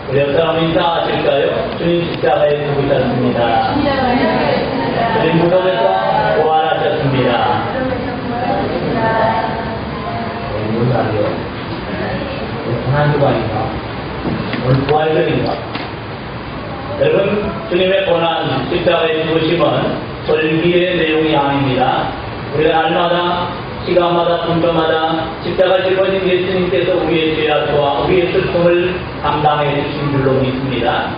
우리 옆 사람 인사하실까요? 주님 십자가에 죽으셨습니다. 주님 무덤에서 부활하셨습니다. 뭔 말이요? 한 주간인가? 오늘 부활절인가? 여러분, 주님의 고난, 십자가의 죽으심은 절기의 내용이 아닙니다. 우리가 날마다, 시간마다, 분별마다 십자가 짊어진 예수님께서 우리의 죄악과 우리의 슬픔을 감당해 주신 줄로 믿습니다.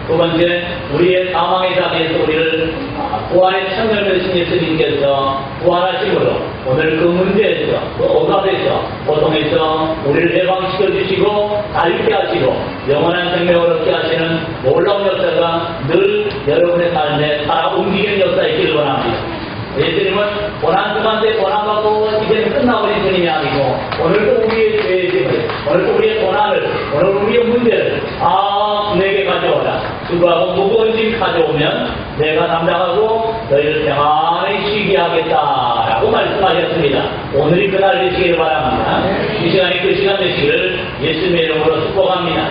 두 번째, 우리의 사망의 자리에서 우리를 부활의 청년을 드신 예수님께서 부활하심으로 오늘 그 문제에서, 그 억압에서, 고통에서 우리를 해방시켜 주시고 자유케 하시고 영원한 생명을 얻게 하시는 놀라운 역사가 늘 여러분의 삶에 살아 움직이는 역사이기를 원합니다. 예수님은 고난 중한테 고난받고 이제는 끝나버린 주님이 아니고 오늘도 우리의 죄의 짐을, 오늘도 우리의 고난을, 오늘 우리의 문제를 내게 가져오라. 수고하고 무거운 짐 가져오면 내가 담당하고 너희를 평안히 쉬게 하겠다라고 말씀하셨습니다. 오늘이 그날 되시길 바랍니다. 이 시간이 그 시간 되시기를 예수님의 이름으로 축복합니다.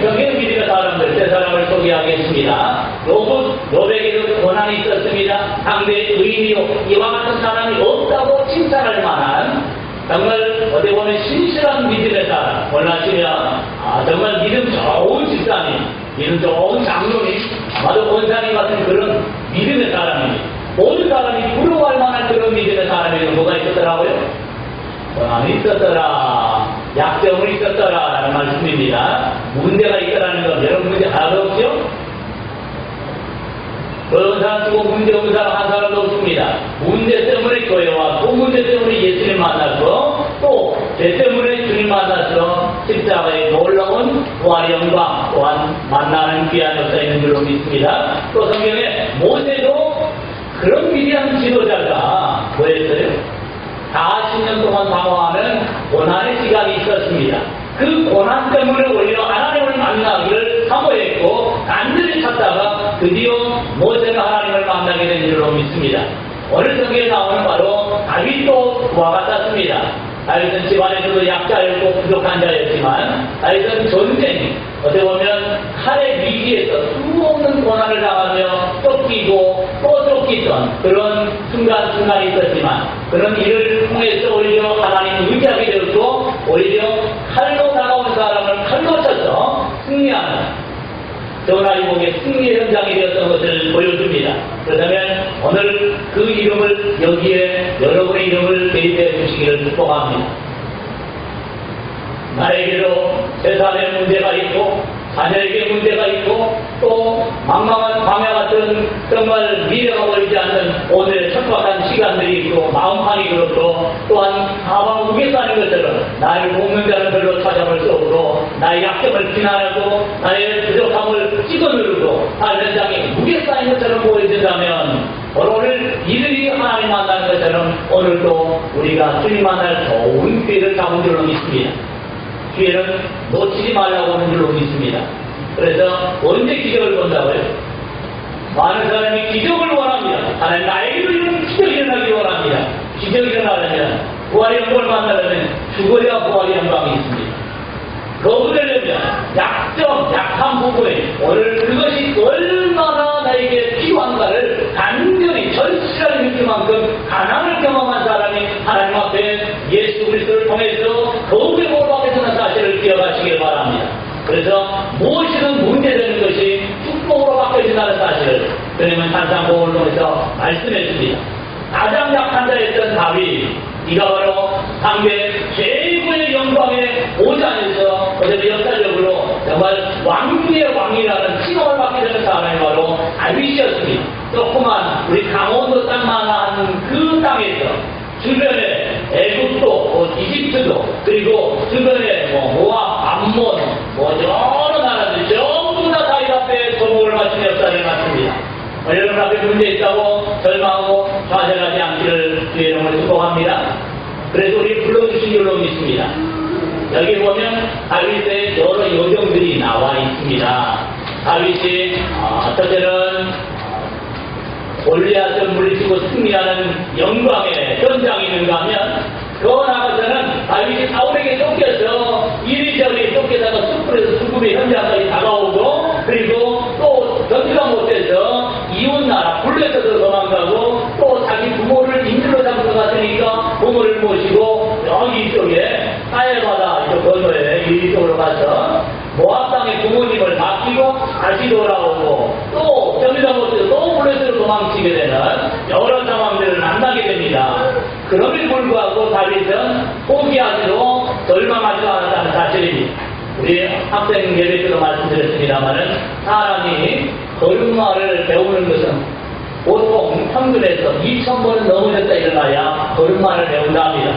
여기는 믿음의 사람들, 세 사람을 소개하겠습니다. 욥에게도 고난이 있었습니다. 상대의 의인이요 이와 같은 사람이 없다고 칭찬할 만한 정말 어디 보면 신실한 믿음의 사람, 원하시면 정말 믿음 좋은 집사님, 믿음 좋은 장로님, 아마도 권사님 같은 그런 믿음의 사람입니다. 모든 사람이 부러워할 만한 그런 믿음의 사람이 뭐가 있었더라고요? 고난이 있었더라, 약점이 있었더라 라는 말씀입니다. 문제가 있더라는 건 여러분 문제 하나도 없죠? 그런 사람 쓰고 문제 없는 사람 한 사람도 없습니다. 문제 때문에 교회와 또 문제 때문에 예수님 만나서 또 죄 때문에 주님 만나서 십자가의 놀라운 부활의 영광 또한 만나는 귀한 역사 있는 줄로 믿습니다. 또 성경에 모세도 그런 위대한 지도자가 뭐였어요? 40년 동안 방황하는 고난의 시간이 있었습니다. 그 고난 때문에 오히려 하나님을 만나기를 사모했고 간절히 찾다가 드디어 모세는 하나님을 만나게 된 줄로 믿습니다. 오늘 성경에 나오는 바로 다윗도 그와 같았습니다. 다윗은 집안에서도 약자였고 부족한 자였지만 다윗은 전쟁, 어떻게 보면 칼의 위기에서 수없는 고난을 당하며 쫓기고 또 쫓기던 그런 순간순간이 있었지만 그런 일을 통해서 오히려 하나님 의지하게 되었고 오히려 칼로 다가온 사람을 칼로 쳐서 승리하는 전하리복의 승리의 현장이 되었던 것을 보여줍니다. 그렇다면 오늘 그 이름을 여기에 여러분의 이름을 대입해 주시기를 축복합니다. 나에게도 세상에 문제가 있고 자녀에게 문제가 있고 또 망망한 광야 같은 정말 미래가 보이지 않는 오늘의 척박한 시간들이 있고 마음판이 그렇고 또한 사방 무게 쌓인 것처럼 나를 돕는 자는 별로 찾아볼 수 없고 나의 약점을 비난하고 나의 부족함을 찍어누르고 삶 현장에 무게 쌓인 것처럼 보여진다면 오늘 이들이 하나님 만나는 것처럼 오늘도 우리가 주님 만날 좋은 기회를 잡은 줄로 믿습니다. 기회는 놓치지 말라고 하는 줄로 믿습니다. 그래서 언제 기적을 본다고요? 많은 사람이 기적을 원합니다. 하나님 나에게도 이런 기적이 일어나기 원합니다. 기적이 일어나려면 부활의 영광을 만나려면 죽어야 부활의 영광이 있습니다. 거부되려면 약한 부분에 오늘 그것이 얼마나 나에게 필요한가를 간절히 절실하게 느낄 만큼 가난을 경험한 사람이 하나님 앞에 예수 그리스도를 통해서 거룩의 보호받게 되는 사실을 기억하시길 바랍니다. 그래서 무엇이든 문제되는 것이 축복으로 바뀌어진다는 사실을 주님은 산상복음을 통해서 말씀해 줍니다. 가장 약한 자였던 다윗, 이가 바로 상대 최고의 영광의 보좌에서 어제도 역사적으로 정말 왕중의 왕이라는 칭호를 받게 되는 사람이 바로 다윗이었습니다. 조그만 우리 강원도 땅만한 그 땅에서 주변에 애국도, 이집트도 그리고 주변에 모압, 암몬, 여러 나라들 전부 다 다윗 앞에 조목을 맞춘 역사를 맞춥니다. 여러분 앞에 문제 있다고 절망하고 좌절하지 않기를 주의 이름으로 축복합니다. 그래서 우리 불러주신 줄로 믿습니다. 여기 보면 다윗의 여러 요정들이 나와 있습니다. 다윗이 첫째는 골리앗을 물리치고 승리하는 영광의 현장이 있는가 하면 더 나아가서는 다윗이 사울에게 쫓겨서 이리저리 쫓겨다가 숲에서 죽음의 현장까지 다가오고 이쪽으로 가서 모압 땅에 부모님을 맡기고 다시 돌아오고 또 저기다 못해서 또 블레셋으로 도망치게 되는 여러 상황들을 만나게 됩니다. 그럼에도 불구하고 다윗은 포기하지도 절망하지도 않았다는 사실입니다. 우리 학생 예배 때도 말씀드렸습니다마는 사람이 걸음마를 배우는 것은 보통 평균에서 2,000번은 넘어졌다 일어나야 걸음마를 배운다 합니다.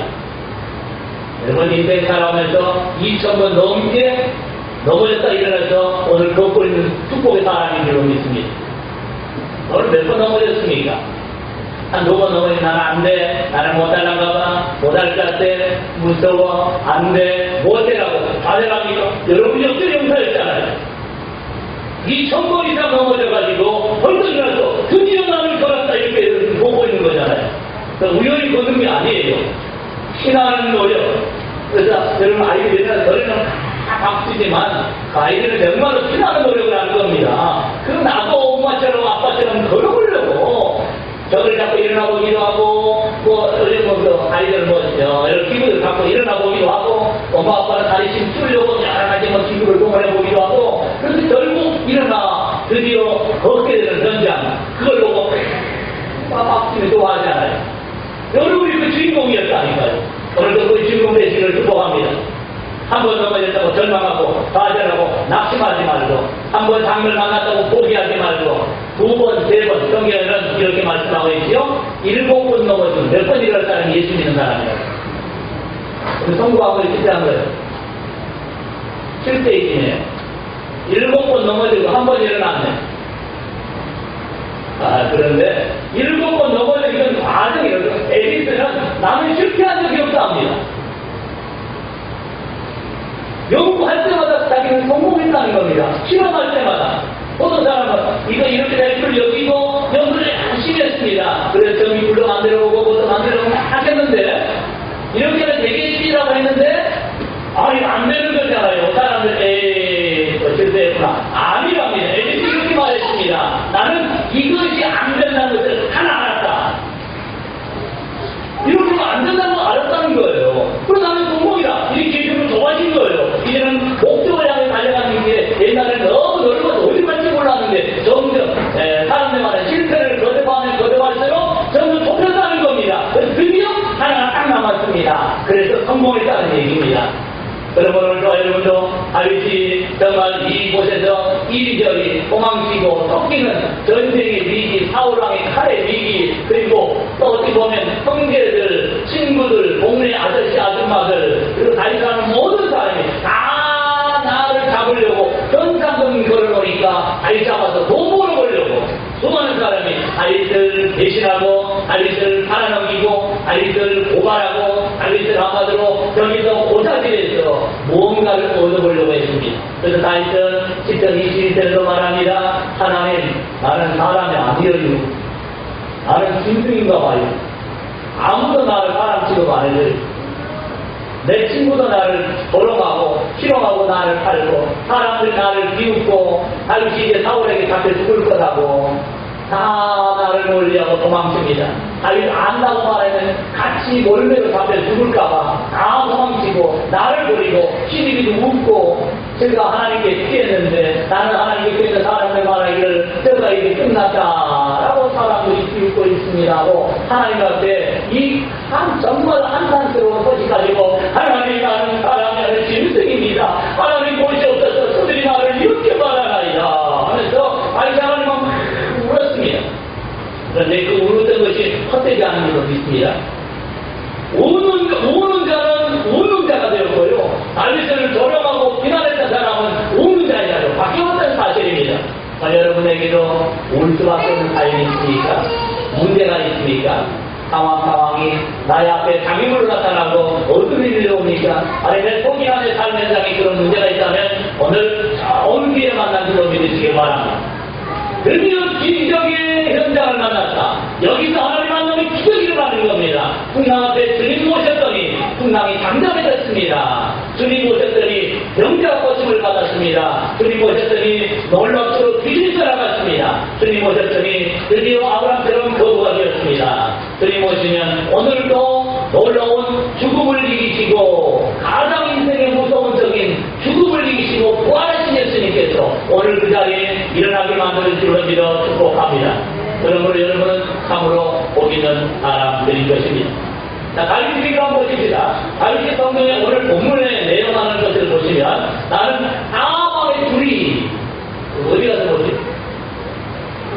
여러분 인생 살아오면서 2,000번 넘게 넘어졌다 일어나서 오늘 겪고 있는 축복의 사람인 줄로 믿습니다. 오늘 몇 번 넘어졌습니까? 한 2번 넘어지면 나는 안 돼. 나는 못할란가 봐. 못할 것 같아. 무서워. 안 돼. 못해라고. 좌절합니까? 여러분이 어떤 용사였잖아요. 2,000번 이상 넘어져가지고 벌떡 일어나서 드디어 나를 걸었다 이렇게 보고 있는 거잖아요. 우연히 거는 게 아니에요. 신하는 노력. 그래서 여러분 아이들이나 저희는 다 박수지만 그 아이들은 정말로 신하는 노력을 하는 겁니다. 그럼 나도 엄마처럼 아빠처럼 걸어보려고 벽을 잡고 일어나 보기도 하고 뭐 아이들 여러 기구를 갖고 일어나 보기도 하고 엄마 아빠는 다리 힘쓰려고 여러 가지 기구를 동원해 보기도 하고 그래서 결국 일어나 드디어 걷게 되는 현장 그걸 보고 박수를 좋아하잖아요. 여러분이 그 주인공이었다니까요. 오늘도 그 주인공 되시기를 축복합니다. 한 번 넘어졌다고 절망하고 좌절하고 낙심하지 말고 한 번 장을 만났다고 포기하지 말고 2번, 3번 성경에는 이렇게 말씀하고 있지요. 7번 넘어지면 몇 번 일어날 사람이 예수 믿는 사람이에요. 우리 성부하고 실패한 거예요. 실패이시네요. 7번 넘어지고 한 번 일어났네. 그런데 7번 넘어지고 이건 과정이에요. 에디슨은 나는 실패한 적이 없다 합니다. 연구할 때마다 자기는 성공했다는 겁니다. 실험할 때마다. 어떤 사람은 이거 이렇게 될 줄 여기고 연구를 열심히 했습니다. 그래서 점이 불러 만들어보고 그것도 만들어보고 막 했는데 이렇게 하면 되겠지라고 했는데 이거 안 되는 거잖아요. 사람들 실패했구나. 아니랍니다. 에디슨이 이렇게 말했습니다. 나는 이것이 안 된다는 것을 하나 알았다. 이렇게 하면 안 된다는 걸 알았다는 거예요. 그래서 나는 성공이다. 이 기준을 좁아진 거예요. 이제는 목적을 향해 달려가는 게 옛날에는 너무 넓어서 어디 갈지 몰랐는데 점점 사람들마다 실패를 거듭할수록 점점 좁혀가는 겁니다. 그래서 드디어 하나가 딱 남았습니다. 그래서 성공했다는 얘기입니다. 그러면 오늘도 여러분도 다윗이 정말 이곳에서 이리저리 도망치고 쫓기는 전쟁의 위기, 사울왕의 칼의 위기, 그리고 또 어떻게 보면 형제들, 친구들, 동네 아저씨, 아줌마들, 그리고 다윗하는 모든 사람이 다 나를 잡으려고 전상금 걸어놓으니까 다윗 잡아서 도모를 보려고 수많은 사람이 다윗을 배신하고 다윗을 팔아넘기고 다윗을 고발하고 다윗을 한마디로 여기서 고자질해서 무언가를 얻어보려고 했습니다. 그래서 다윗은 10장 21절로 말합니다. 하나님, 나는 사람이 아니어요. 나는 짐승인가 봐요. 아무도 나를 사람 취급 안 해줘요. 내 친구도 나를 조롱하고 희롱하고 나를 팔고 사람들이 나를 비웃고 다윗이 이제 사울에게 잡혀 죽을 거라고 다 나를 놀리하고 도망칩니다. 다윗 안다고 말하면 같이 몰매로 잡혀 죽을까봐 다 도망치고 나를 버리고 시비비도 웃고 제가 하나님께 피했는데 나는 하나님께 피해서 사람들 말하기를 제가 이제 끝났다라고 사람들이 비웃고 있습니다 하고 하나님 앞에 정말 한탄스러운 소식 가지고 하나님 나는 사람이 아니라 짐승입니다. 하나님 보시 없어서 그들이 나를 이렇게 말하나이다 하면서 하나님 막 울었습니다. 그런데 그 울었던 것이 헛되지 않은 줄로 믿습니다. 우는 자는 우는 자가 되었고요. 다윗을 조롱하고 비난했던 사람은 우는 자이라고 바뀌었다는 사실입니다. 여러분에게도 울 수밖에 없는 삶이 있습니까? 문제가 있습니까? 상황이 나의 앞에 장애물로 나타나고 어둠이 들려옵니까? 아니 내 속이 안에 삶의 현장에 그런 문제가 있다면 오늘 좋은 기회 만난 줄로 믿으시길 바랍니다. 드디어 기적의 현장을 만났다. 여기서 하나님 만나면 기적이 일어나는 겁니다. 풍랑 앞에 주님 모셨더니 풍랑이 잠잠해졌습니다. 주님 모셨더니 병자가 고침을 받았습니다. 주님 모셨더니 놀랍도록 귀신이 떠나갔습니다. 주님 모셨더니 드디어 아브라함처럼 거부가 되었습니다. 주님 모시면 오늘도 놀라운 죽음을 이기시고 가장 인생의 무서운 적인 그러므로 여러분은 참으로 복 있는 사람들인 것입니다. 자, 다윗에게 한번 보십시다. 다윗의 성경에 오늘 본문에 내용하는 것을 보시면 나는 사망의 줄이 어디 가서 보지?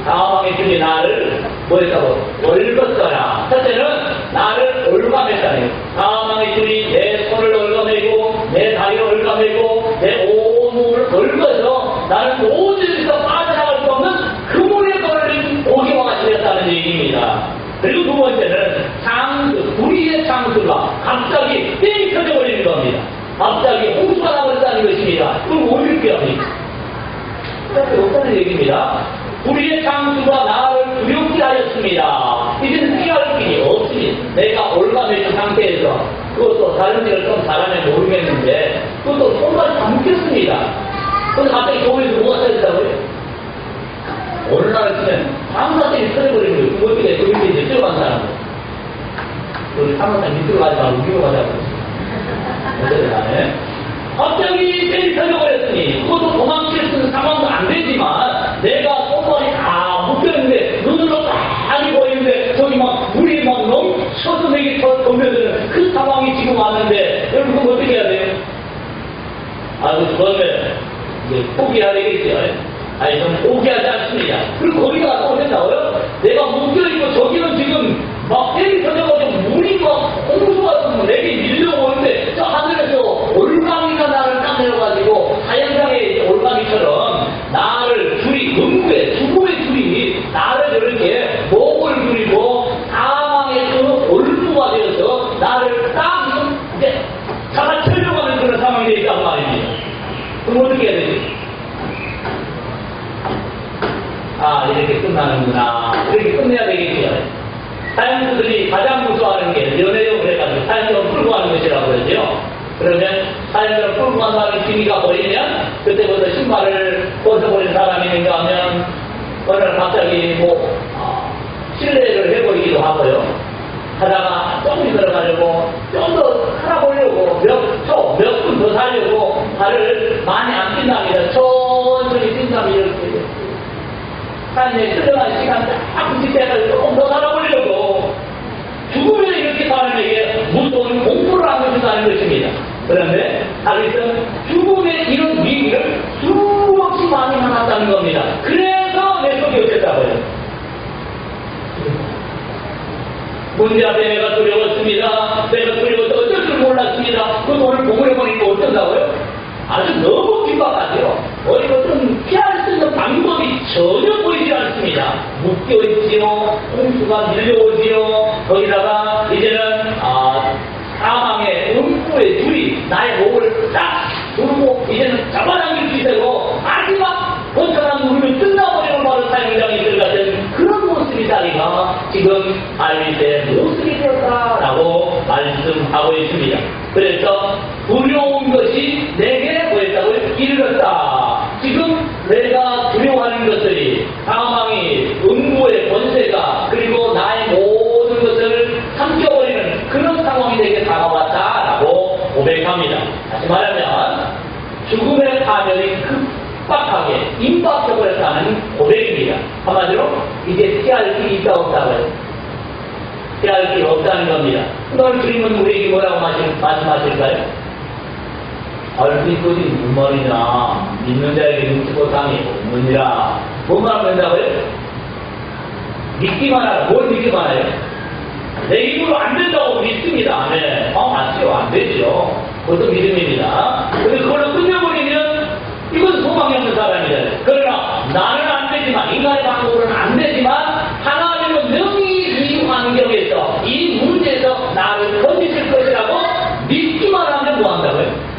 사망의 줄이 나를 뭐했다고? 얽었더라. 첫째는 나를 얽어맸다네요. 사망의 줄이 내 손을 얽어매고 내 다리를 얽어매고 내 온몸을 얽어서 나는 모든에서 빠져나갈 수 없는 그물에 걸린 오기와 같이 되었다는 얘기입니다. 그리고 두 번째는 불의의 창수가 갑자기 땡이 터져버리는 겁니다. 갑자기 홍수가 나버렸다는 것입니다. 그럼 어떻게 합니까? 그렇게 없다는 얘기입니다. 불의의 창수가 나를 두렵게 하였습니다. 이제는 피할 길이 없습니다. 내가 올가매진 상태에서 그것도 다른 일을 좀 잘하면 모르겠는데 그것도 손까지 다 묶였습니다. 그런데 갑자기 조에서 뭐가 터졌다고요? 어느 날을 치면 상사들이 터져버리는 거예요. 그 어떻게 그 밑에 이제 들어간 사람들. 우리 상사들 밑으로 가지 말고 위로 가자고. 어쨌든 간에. 갑자기 땡이 터져버렸으니 그것도 도망칠 수 있는 상황도 안 되지만 내가 손발이 다 묶였는데 눈으로 많이 보이는데 저기 막 물이 막 넘쳐서 내게 덤벼드는 그 상황이 지금 왔는데 여러분 그럼 어떻게 해야 돼요? 그러면 이제 포기해야 되겠죠. 아니, 저는 포기하지 않습니다. 그리고 거기가 가서 어땠다고요? 내가 묶여있고 저기는 지금 막 땡이 터져가지고 물이 막 홍수가 내게 밀려오는데 저 하늘에서 올가미가 나를 딱 내려가지고 하얀상의 올가미처럼 나를 줄이 음부의 죽음의 줄이 나를 그렇게 목을 줄이고 사망의 그 올무가 되어서 나를 딱 지금 이제 잡아채려가는 그런 상황이 되어 있단 말입니다. 그럼 어떻게 해야 되지? 이렇게 끝나는구나. 이렇게 끝내야 되겠죠. 사형수들이 가장 무서워하는 게 연애력을 해가지고 사형을 풀고 가는 것이라고 그러죠. 그러면 사형을 풀고 간다는 기미가 보이면 그때부터 신발을 벗어버린 사람이 있는가 하면 어느 날 갑자기 실례를 해버리기도 하고요. 하다가 조금 들어가려고 좀 더 살아보려고 몇 분 더 살려고 발을 많이 안 뛴답니다. 천천히 뛴다면 이렇게 삶에 끌려가는 시간 딱 부딪혀서 조금 더 살아보려고 죽으면 이렇게 사는 에게 무서운 공부를 하고 있다는 것입니다. 그런데 다윗은 죽음의 이런 위기를 수없이 많이 만났다는 겁니다. 그래서 내 속이 어땠다고요? 문제 앞에 내가 두려웠습니다. 내가 두려워서 어쩔 줄 몰랐습니다. 그 오늘 보물해 보니까 어쩐다고요? 아주 너무 긴박하죠. 어디 어떤 피할 수 있는 방법이 전혀 보이지 않습니다. 묶여있지요. 홍수가 밀려오지요. 거기다가 이제는 사망의 음부의 줄이 나의 목을 딱 누르고 이제는 잡아당길 수 있고 마지막 번쩍한 누르면 끝나버리는 바로 사형장에 들어가는 그런 모습이 자기가 지금 다윗의 모습이 되었다라고 말씀하고 있습니다. 그래서 두려운 것이 내게 뭐였다고요? 이르렀다. 지금 내가 두려워하는 것들이 사망이 음부의 권세가 그리고 나의 모든 것을 삼켜버리는 그런 상황이 내게 다가왔다라고 고백합니다. 다시 말하면 죽음의 파멸이 급박하게 임박해버렸다는 고백입니다. 한마디로 이제 피할 길이 있다 없다고요? 피할 길이 없다는 겁니다. 그럼 주님은 우리에게 뭐라고 말씀하실까요? 얼핏 그것이 무슨 말이냐. 믿는 자에게 눈치 보상이 없느니라. 뭔 말을 한다고요? 믿기만 하라. 뭘 믿기만 해요? 내 입으로 안 된다고 믿습니다. 네. 맞죠. 안 되죠. 그것도 믿음입니다. 근데 그걸로 끝내버리면 이건 소망이 없는 사람이다. 그러나 나는 안 되지만, 인간의 방법으로는 안 되지만 하나님은 명히 이 환경에서 이 문제에서 나를 건지실 것이라고 믿기만 하면 뭐 한다고요?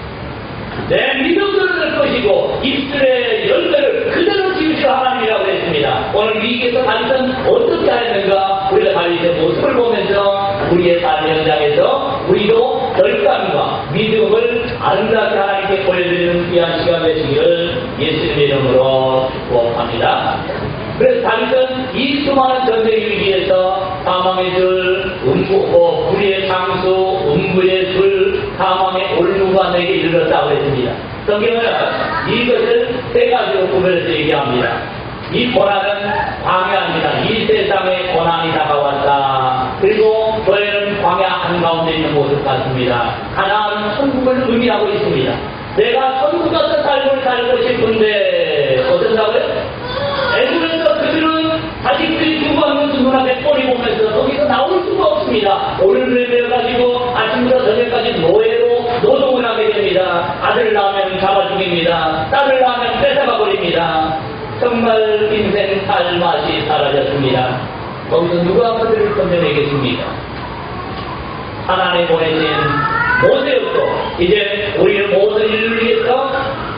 내 믿음대로 될 것이고 입술의 열매를 그대로 지으실 하나님이라고 했습니다. 오늘 위기에서 다윗은 어떻게 하였는가? 우리가 다윗의 모습을 보면서 우리의 삶 현장에서 우리도 결단과 믿음을 아름답게 하나님께 보여드리는 귀한 시간 되시기를 예수님의 이름으로 축복합니다. 그래서 다윗은 이 수많은 전쟁 위기에서 사망의 줄, 불의의 창수, 음부의 줄, 사망의 올무가 내게 이르렀다고 했습니다. 성경은 이것을 세 가지로 구별해서 얘기합니다. 이 고난은 광야입니다. 이 세상에 고난이 다가왔다. 그리고 저희는 광야 한가운데 있는 모습 같습니다. 가나안은 천국을 의미하고 있습니다. 내가 천국 같은 삶을 살고 싶은데 어쩐다고요? 애국에서 그들은 자식들이 죽어가면서 눈앞에 뻔히 보면서 거기서 나올 수가 없습니다. 오늘 내려가지고 아침부터 저녁까지 노예로 노동을 하게 됩니다. 아들 낳으면 잡아 죽입니다. 딸을 낳으면 뺏어가 버립니다. 정말 인생 살맛이 사라졌습니다. 거기서 누가 그들을 건져내겠습니까? 하나님 보내신 모세였고 이제 우리를 모든 인류를 위해서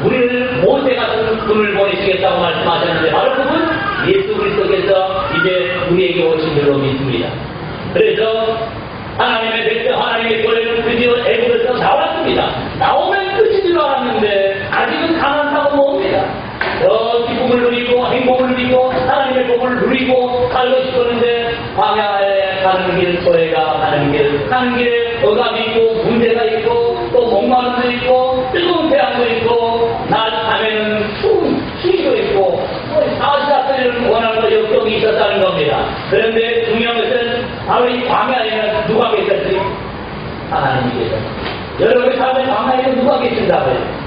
우리를 모세 같은 분을 보내시겠다고 말씀하셨는데 바로 그분 예수 그리스도께서 이제 우리에게 오신 줄로 믿습니다. 그래서 하나님의 백성 하나님의 교회는 드디어 애국에서 나왔습니다. 나오면 끝인 줄 알았는데 아직은 가난하고 멉니다. 저 기쁨을 누리고 행복을 누리고 하나님의 복을 누리고 살고 싶었는데 광야에 가는 길 소외가 가는 길에 억압이 있고 문제가 있고 또 목마름도 있고 뜨거운 태양도 있고 낮 밤에는 추위도 있고 44도를 원하는 역경이 있었다는 겁니다. 그런데 중요한 것은 바로 이 광야에는 누가 계셨지? 하나님이 계셨습니다. 여러분의 삶의 광야에는 누가 계신다고요?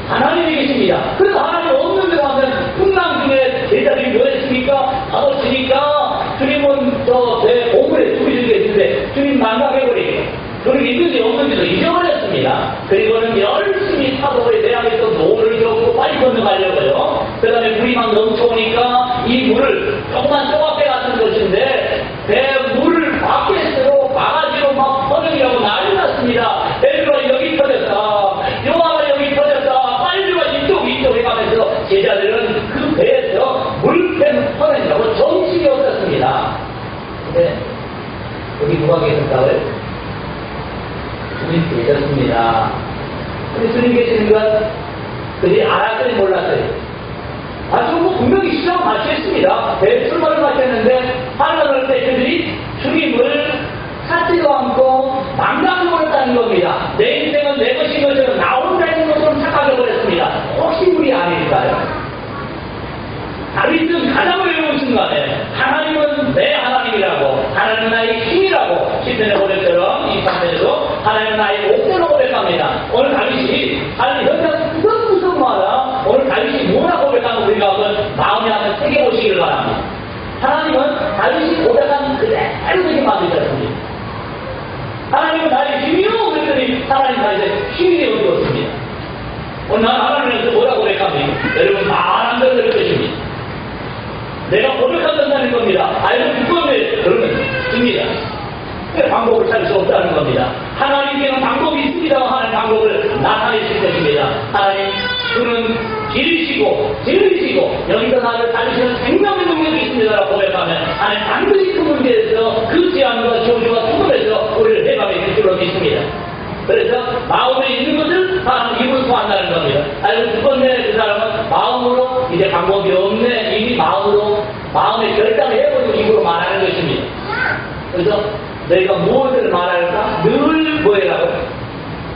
하나님이 계십니다. 그래서 하나님 없는 데로 하면 풍랑 중에 제자들이 뭐 했습니까? 아버지니까 주님은 제 보물에 주기 중에 있는데 주님 망각해버리고 주님 있는지 없는지도 잊어버렸습니다. 그리고는 열심히 사도의 대학에서 노를 줬고 빨리 건너가려고요. 그 다음에 물이 막 넘쳐오니까 이 물을 조그만 쪼가배 같은 것인데 배 물을 밖에서 바가지로 막 퍼내려고 난리 났습니다. 베드로가 여기 터졌다. 요한가 여기 터졌다. 이쪽 해가면서 제자들은 그 배에서 물뱀 퍼내려고 정신이 없었습니다. 근데 여기 누가 계셨다고요? 주님 계셨습니다. 근데 주님 계시는 건 그들이 알았더니 몰랐어요. 뭐 분명히 시장 마쳤습니다. 배 출발을 마쳤는데 하늘을 때 그들이 주님을 찾지도 않고 망각해버렸다는 겁니다. 내 인생은 내 것인 것처럼 나 혼자 있는 것처럼 착각해버렸습니다. 혹시 우리 아닐까요? 다윗은 가장 외우는 순간에 하나님은 내 하나님이라고 하나님은 나의 힘이라고 시편에 고백처럼 이 판에서 하나님은 나의 목표로 고백합니다. 오늘 다윗이 하나님 현장 무슨 말이야? 오늘 다윗이 뭐라 고백하는 우리가 한번 마음에 한번 새겨보시길 바랍니다. 하나님은 다윗이 고백한 그대로 되게 만드셨습니다. 하나님은 나의 힘이요 그랬더니 하나님 나의 힘이 되어주었습니다. 오늘 난 하나님께서 뭐라고 고백합니까? 여러분 말안 되는 것입니다. 내가 고백한다는 겁니다. 알고 죽었네 그러면 씁니다. 방법을 찾을 수 없다는 겁니다. 하나님께는 방법이 있습니다. 하는 방법을 나타내실 것입니다. 하나님 주는 길이시고 진리시고 여기서 나를 살리시는 생명의 능력이 있습니다라고 고백하면 하나님 반드시 그 문제에서 그 제한과 저주와 죽음에서 우리를 해방해 줄로 믿습니다. 그래서 마음에 있는 것을 사람은 입으로 소한다는 겁니다. 알고 죽었네 그 사람은 마음으로 이제 방법이 없네 이미 마음에 결단을 해버리고 입으로 말하는 것입니다. 그래서 너희가 무엇을 말할까? 늘 뭐해라고?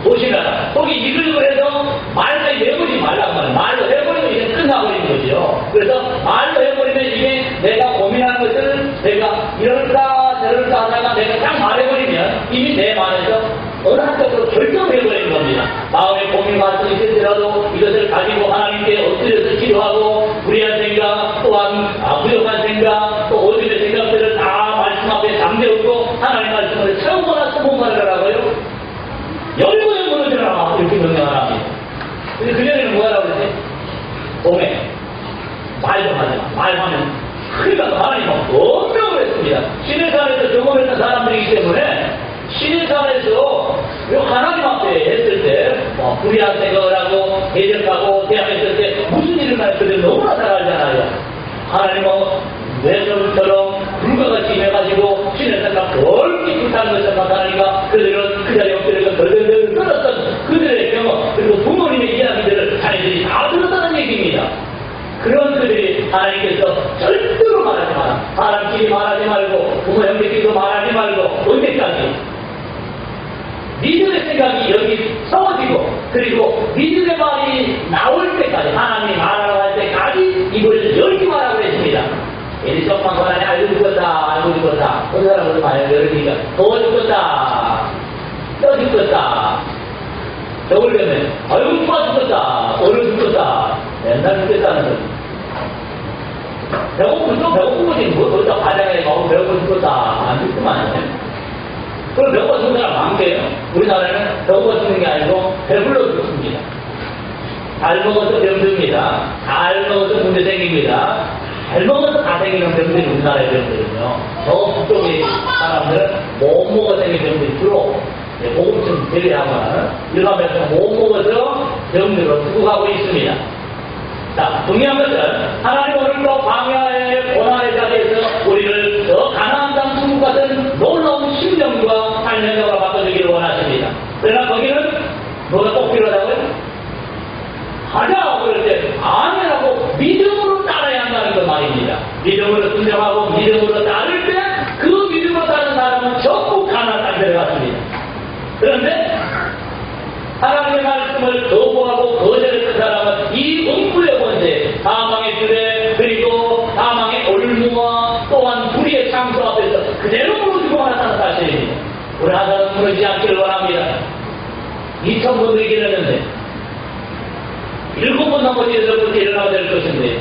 조심해라. 거기 이글을 해서 말까지 내버리지 말라고 말이야. 말로 해버리면 이제 끝나버리는 거죠. 그래서 말로 해버리면 이게 내가 고민하는 것을 내가 이럴까 저럴까 하다가 내가 딱 말해버리면 이미 내 마음에서 어느 한쪽으로 결정해버리는 겁니다. 마음에 고민 같은 게 있을지라도 이것을 가지고 하나님께 엎드려서 기도하고 불의한 생각 또한 부족한 생각 또 어둠의 생각들을 다 말씀 앞에 잠재우고 하나님 말씀을 채우거나 수봉하는 거라고요. 열고에 무너져라 이렇게 명령을 합니다. 근데 그전에는 뭐라고 그러지? 봄에 말 좀 하지 마. 말하면 그러니까 하나님은 분명을 했습니다. 시내산에서 경험했던 사람들이기 때문에 시내산에서 하나님 앞에 했을 때 불의한 생각을 하고 대적하고 대항했을 때 무슨 일을 할 그들 너무나 잘 알잖아요. 하나님은 외설처럼 불과같이 임해가지고 시내산과 넓게 불타는 것을 나타나니까 그들은 그 자리에 엎드려서 덜덜덜 떨었던 그들의 경험 그리고 부모님의 이야기들을 자기들이 다 들었다는 얘기입니다. 그런 그들이 하나님께서 절대로 말하지 마라. 사람끼리 말하지 말고 부모 형제끼리도 말하지 말고 언제까지 믿음의 생각이 여기 서워지고 그리고 믿음의 말이 나올 때까지 하나님이 말하라고 할 때까지 입을 열기 말하고 죽었다. 그 사람을 많이 열으니까 더워 죽었다. 떠 죽었다. 겨울 되면 아이고 추워 죽었다. 얼어 죽었다. 맨날 죽겠다는 거지. 배고픈 거지. 뭐 거기다 과장에 가고 배고프 죽었다. 안 죽구만. 그럼 배고파 죽는 사람 많게요. 우리나라는 배고파 죽는 게 아니고 배불러 죽습니다. 잘 먹어서 병듭니다. 잘 먹어서 문제 생깁니다. 잘 먹어서 다 생기는 병들이 우리나라의 병들은요. 저 북쪽의 사람들은 못 먹어 생긴 병들이 주로 보급층 제외하고는 일반적으로 못 먹어서 병들로 죽어가고 있습니다. 자, 중요한 것은 하나님 오늘도 광야의 고난의 자리에서 우리를 더 가나안 땅 천국 같은 놀라운 심령과 삶명으로 바꿔주기를 원하십니다. 그러나 거기는 뭐가 꼭 필요하다고요? 가자 그럴 때 아니라고 믿음으로 따라야 한다는 것 말입니다. 믿음으로 순종하고 믿음으로 따를 때 그 믿음으로 따르는 사람은 전부 가나안 땅에 들어갔습니다. 그런데 하나님의 말씀을 거부하고 거절했던 사람은 이 음부의 권세, 사망의 주례, 그리고 사망의 올무와 또한 불의의 창수 앞에서 그대로 무너지고 말았다는 사실입니다. 우리 하나는 무너지지 않기를 원합니다. 2000분들이 길었는데 7번 넘어지 8번째 일어나야 될 것인데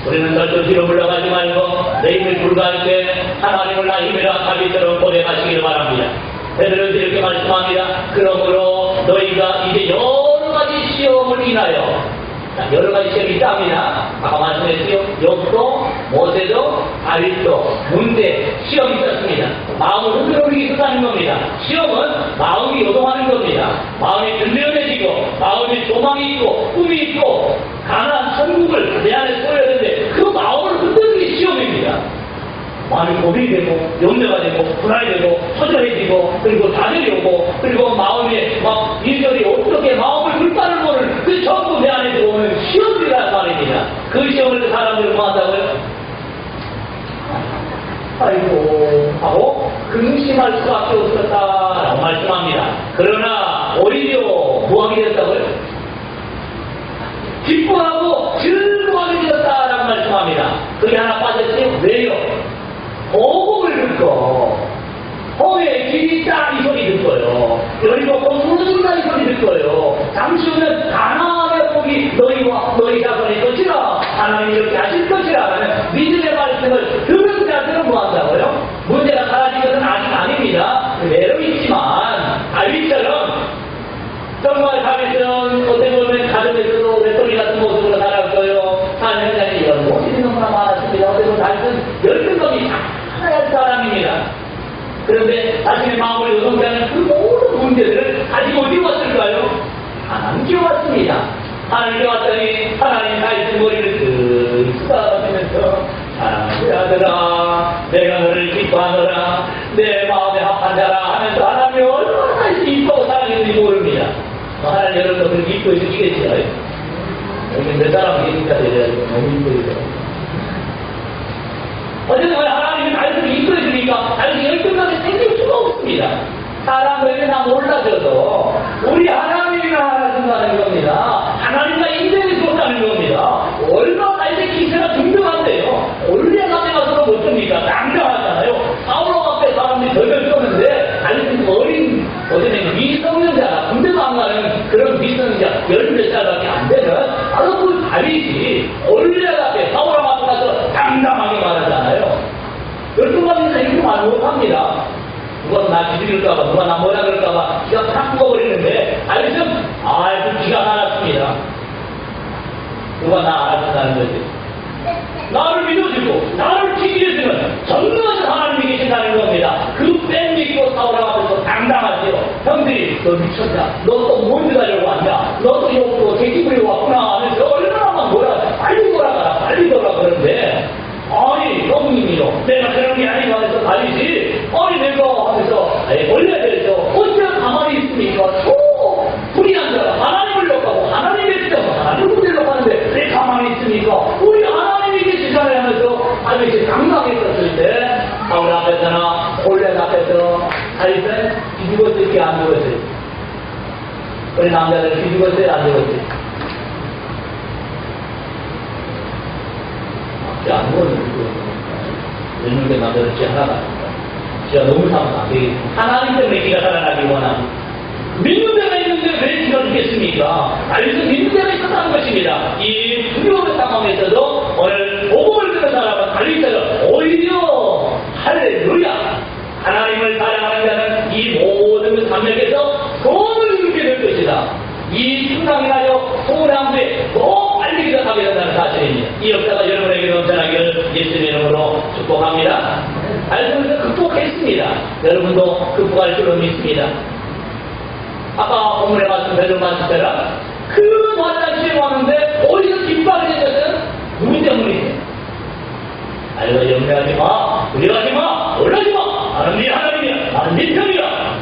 우리는 절대 뒤로 물러가지 말고 내 힘을 불가할 때 하나님을 나의 힘이라 다윗처럼 고백하시기를 바랍니다. 베드로는 이렇게 말씀합니다. 그러므로 너희가 이제 여러 가지 시험을 인하여 여러 가지 시험이 있답니다. 아까 말씀했지요. 욥도 모세도 다윗도 문제 시험이 있었습니다. 마음을 흔들어버리기 있었다는 겁니다. 시험은 마음이 요동하는 겁니다. 마음이 들려내지고 마음이 소망이 있고 꿈이 있고 가나안 천국을 내 안에 소유했는데 그 마음을 흔드는 게 시험입니다. 마음이 고민이 되고 염려가 되고 불안이 되고 처절해지고 그리고 좌절이 오고 그리고 마음에 막 일절이 어떻게 마음을 불바를 보는 그 전부 내 안에 들어오는 시험이란 말입니다. 그 시험을 사람들이 뭐 한다고요? 아이고 하고 근심할 수밖에 없었다라고 말씀합니다. 그러나 오히려 뭐하게 됐다고요? 기뻐하고 즐거워하게 되었다라고 말씀합니다. 그게 하나 빠졌지? 왜요? 복음을 듣고 호의 길이 있다 이 소리 듣고요. 그리고 무너진다 이 소리 듣고요. 잠시 후면 가나안의 복이 너희와 너희 자손의 것이라 하나님 이렇게 하실 것이라 하는 믿음의 말씀을 들은 자들은 뭐한다고요? 문제가 사라진 것은 아직 아닙니다. 매로 있지만 다윗처럼 정말 다윗은 어떻게 보면 가정에서도 외톨이 같은 모습으로 살았고요. 사는 현장에 연못이 너무나 많았습니다. 어떻게 보면 다윗은 열등감이 하나의 사람입니다. 그런데 자신의 마음을 요동케 하는 그 모든 문제들을 가지고 어디 왔을까요? 하나님께 왔습니다. 하나님께 왔더니 하나님 다윗의 머리를 쓱 쓰다듬으면서 사랑하는 아들아 내가 너를 기뻐하노라 내 마음에 합한 자라 하면서 하나님이 얼마나 이뻐하고 사랑했는지 모릅니다. 하나님 여러분도 그렇게 이뻐해 주시겠어요? 여기 몇 사람이 계니까 너무 이뻐해요. 어쨌든 하나님이 다윗을 이끌어 주니까 다윗이 열등감이 생길 수가 없습니다. 사람들이 다 몰라져도 우리 하나님이나 알아준다는 겁니다. 하나님과 인정해 줬다는 겁니다. 얼마나 다윗의 기세가 등등한데요. 올레감에 가서는 못 줍니까? 당당하잖아요. 사울 앞에 사람들이 덜덜 떠는데 다윗은 어린 어쨌든 미성년자 군대도 안 가는 그런 미성년자 10몇 살밖에 안 되는 바로 그 다윗이 올레 앞에 사울 앞에 가서 당당하게 말하잖아요. 열등감에서 이렇게 말 못합니다. 누가 나 기죽일까봐, 누가 나 뭐라 그럴까봐 기가 탁 죽어버리는데 다윗은 아이고 기가 나났습니다. 누가 나 알아준다는 거지. 나를 믿어주고 나를 지키해주는 전능하신 하나님이 계신다는 겁니다. 그 뺀 믿고 사울 앞에서 당당하지요. 형들이 너 미쳤냐? 너 또 뭔 일 하려고 왔냐? 너도 욕도 돼지부리 왔구나 하면서 얼마나 막 뭐라 빨리 돌아가라 빨리 돌아가 그러는데 아니 형님이요 내가 그런 게 아니고 하면서 다윗이 아니 내가 하면서 원래 되죠. 어째 가만히 있습니까? 또 불의한 자가 하나님을 욕하고 하나님의 뜻하고 하나님을 욕하는데 왜 가만히 있습니까? 우리 하나님이 계시잖아요 하면서 다윗이 당당했었을 때 사울 앞에서나 골렛 앞에서 다윗은 뒤죽었을지 안 죽었을지 우리 남자들은 뒤죽었어요 안 죽었을지 안 죽었는데 왼쪽에 남자들은 하나가 제가 너무 사면 안 되겠습니다. 하나님 때문에 기가 살아나기 원합니다. 믿는 데가 있는데 왜 기가 죽겠습니까? 알면서 믿는 데가 있었다는 것입니다. 이 두려운 상황에서도 오늘 복음을 듣는 사람은 달리자가 오히려 할렐루야! 하나님을 사랑하는 자는 이 모든 산맥에서 소원을 이루게 될 것이다. 이 순상이나요 소나무에 더 빨리 기억하게 된다는 사실입니다. 이 역사가 여러분에게 넘쳐나기를 예수님의 이름으로 축복합니다. 알고서 극복했습니다. 여러분도 극복할 줄로 믿습니다. 아까 본문에 말씀드린 말씀대로 그 화장실에 왔는데 어디서 깃발이 된 것은 누구 때문이에요? 알고 염려하지 마, 두려워하지 마, 놀라지 마. 나는 네 하나님이야, 나는 네 편이야.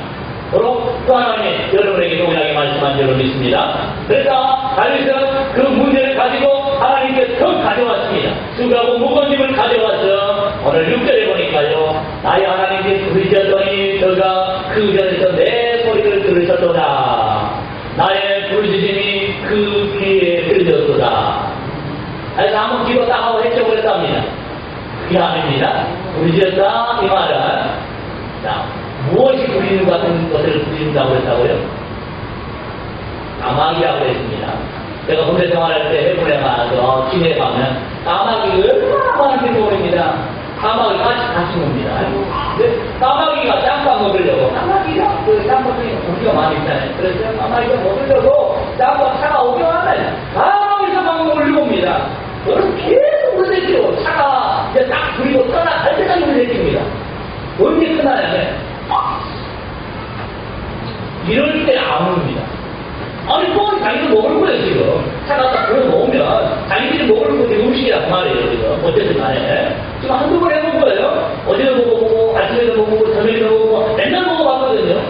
바로 또 하나님이 여러분에게 동일하게 말씀한 줄로 믿습니다. 그래서 다윗은 그 문제를 가지고 하나님께 더 가져왔습니다. 수고하고 무거운 짐을 가져와서 오늘 6절에 보니까요, 나의 하나님께 부르짖었더니 저가 그 전에서 내 소리를 들으셨도다. 나의 부르짖음이 그 귀에 들렸도다. 그래서 한번 기도 딱 하고 했죠 그랬답니다. 그게 아닙니다. 부르짖었다 이 말은 자, 무엇이 부리는 같은 것을 부린다고 했다고요? 까마귀라고 했습니다. 제가 군대 생활할 때 해군에 가서 기내에 가면 까마귀 얼마나 많은지 모릅니다. 까마귀가 같이 놉니다. 근데 까마귀가 짬밥 먹으려고 까마귀가 그 짬밥이 고기가 많이 있잖아요. 그래서 까마귀가 먹으려고 짬밥 차가 오기만 하면 까마귀가 막 몰려옵니다. 저는 계속 물리죠. 차가 이제 딱 부리고 떠나갈 때까지 물리집니다. 언제 끝나냐면 이럴 때 안 옵니다. 아니, 또 자기들 먹을 거예요, 지금. 차가 딱 불어 놓으면 자기들이 먹을 거 지금 음식이란 말이에요, 지금. 어쨌든 간에. 지금 한두 번 해본 거예요. 어제도 먹어보고, 아침에도 먹어보고, 저녁에도 먹어보고, 맨날 먹어봤거든요.